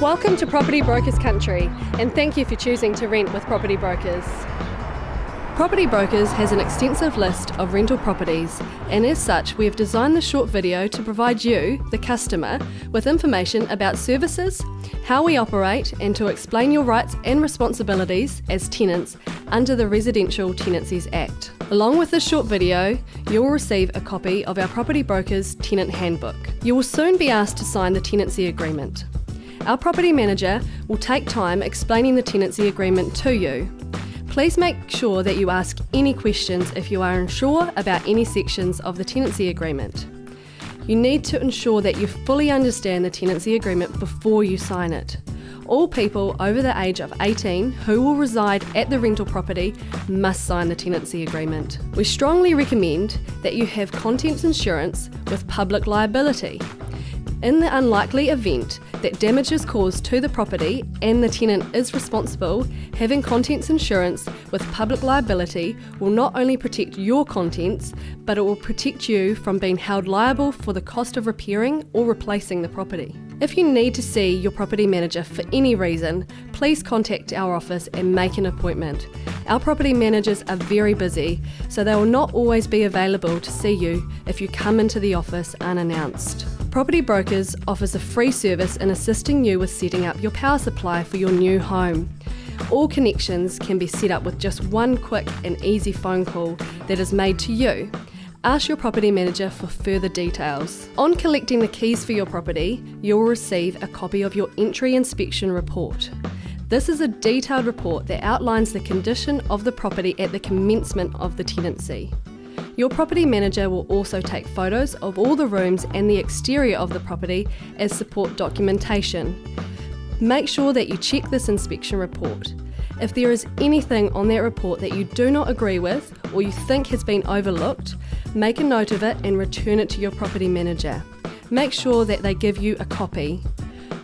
Welcome to Property Brokers Country, and thank you for choosing to rent with Property Brokers. Property Brokers has an extensive list of rental properties, and as such we have designed this short video to provide you, the customer, with information about services, how we operate, and to explain your rights and responsibilities as tenants under the Residential Tenancies Act. Along with this short video, you will receive a copy of our Property Brokers Tenant Handbook. You will soon be asked to sign the tenancy agreement. Our property manager will take time explaining the tenancy agreement to you. Please make sure that you ask any questions if you are unsure about any sections of the tenancy agreement. You need to ensure that you fully understand the tenancy agreement before you sign it. All people over the age of 18 who will reside at the rental property must sign the tenancy agreement. We strongly recommend that you have contents insurance with public liability. In the unlikely event that damage is caused to the property and the tenant is responsible, having contents insurance with public liability will not only protect your contents, but it will protect you from being held liable for the cost of repairing or replacing the property. If you need to see your property manager for any reason, please contact our office and make an appointment. Our property managers are very busy, so they will not always be available to see you if you come into the office unannounced. Property Brokers offers a free service in assisting you with setting up your power supply for your new home. All connections can be set up with just one quick and easy phone call that is made to you. Ask your property manager for further details. On collecting the keys for your property, you will receive a copy of your entry inspection report. This is a detailed report that outlines the condition of the property at the commencement of the tenancy. Your property manager will also take photos of all the rooms and the exterior of the property as support documentation. Make sure that you check this inspection report. If there is anything on that report that you do not agree with or you think has been overlooked, make a note of it and return it to your property manager. Make sure that they give you a copy.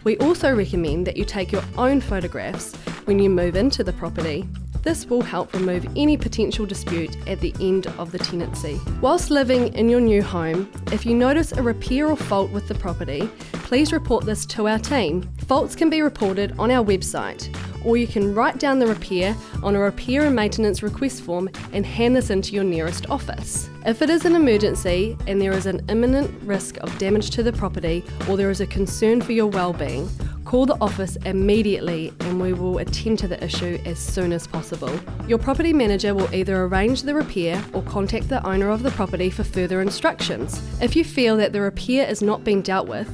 We also recommend that you take your own photographs when you move into the property. This will help remove any potential dispute at the end of the tenancy. Whilst living in your new home, if you notice a repair or fault with the property, please report this to our team. Faults can be reported on our website, or you can write down the repair on a repair and maintenance request form and hand this into your nearest office. If it is an emergency and there is an imminent risk of damage to the property or there is a concern for your well-being, call the office immediately and we will attend to the issue as soon as possible. Your property manager will either arrange the repair or contact the owner of the property for further instructions. If you feel that the repair is not being dealt with,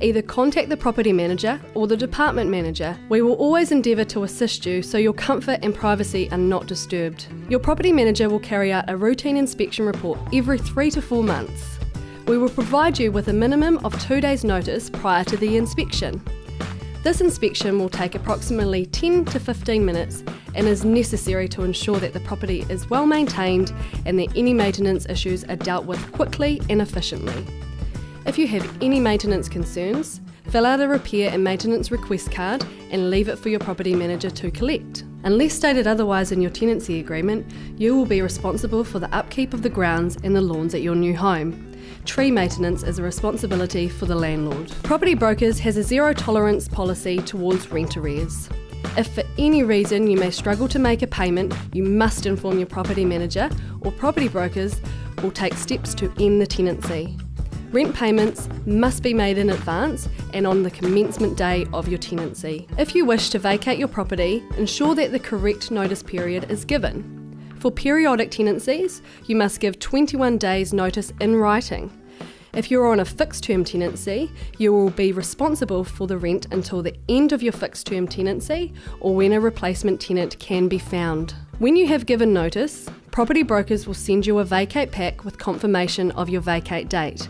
either contact the property manager or the department manager. We will always endeavour to assist you so your comfort and privacy are not disturbed. Your property manager will carry out a routine inspection report every 3 to 4 months. We will provide you with a minimum of 2 days' notice prior to the inspection. This inspection will take approximately 10 to 15 minutes and is necessary to ensure that the property is well maintained and that any maintenance issues are dealt with quickly and efficiently. If you have any maintenance concerns, fill out a repair and maintenance request card and leave it for your property manager to collect. Unless stated otherwise in your tenancy agreement, you will be responsible for the upkeep of the grounds and the lawns at your new home. Tree maintenance is a responsibility for the landlord. Property Brokers has a zero tolerance policy towards rent arrears. If for any reason you may struggle to make a payment, you must inform your property manager or Property Brokers will take steps to end the tenancy. Rent payments must be made in advance and on the commencement day of your tenancy. If you wish to vacate your property, ensure that the correct notice period is given. For periodic tenancies, you must give 21 days notice in writing. If you're on a fixed term tenancy, you will be responsible for the rent until the end of your fixed term tenancy or when a replacement tenant can be found. When you have given notice, Property Brokers will send you a vacate pack with confirmation of your vacate date.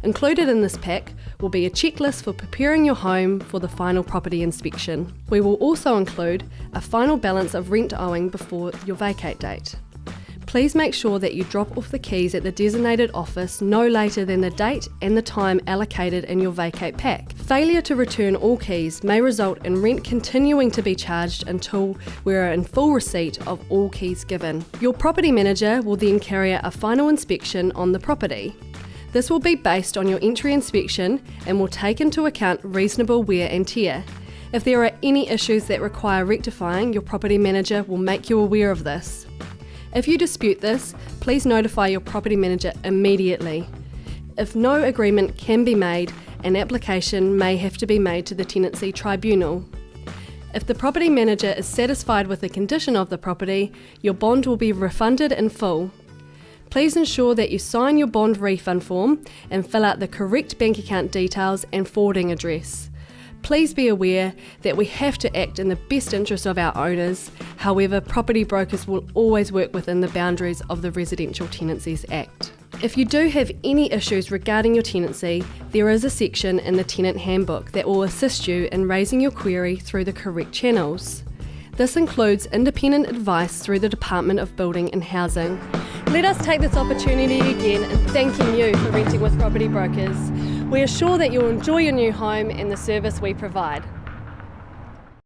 Included in this pack will be a checklist for preparing your home for the final property inspection. We will also include a final balance of rent owing before your vacate date. Please make sure that you drop off the keys at the designated office no later than the date and the time allocated in your vacate pack. Failure to return all keys may result in rent continuing to be charged until we are in full receipt of all keys given. Your property manager will then carry out a final inspection on the property. This will be based on your entry inspection and will take into account reasonable wear and tear. If there are any issues that require rectifying, your property manager will make you aware of this. If you dispute this, please notify your property manager immediately. If no agreement can be made, an application may have to be made to the Tenancy Tribunal. If the property manager is satisfied with the condition of the property, your bond will be refunded in full. Please ensure that you sign your bond refund form and fill out the correct bank account details and forwarding address. Please be aware that we have to act in the best interest of our owners. However, property brokers will always work within the boundaries of the Residential Tenancies Act. If you do have any issues regarding your tenancy, there is a section in the Tenant Handbook that will assist you in raising your query through the correct channels. This includes independent advice through the Department of Building and Housing. Let us take this opportunity again in thanking you for renting with Property Brokers. We are sure that you'll enjoy your new home and the service we provide.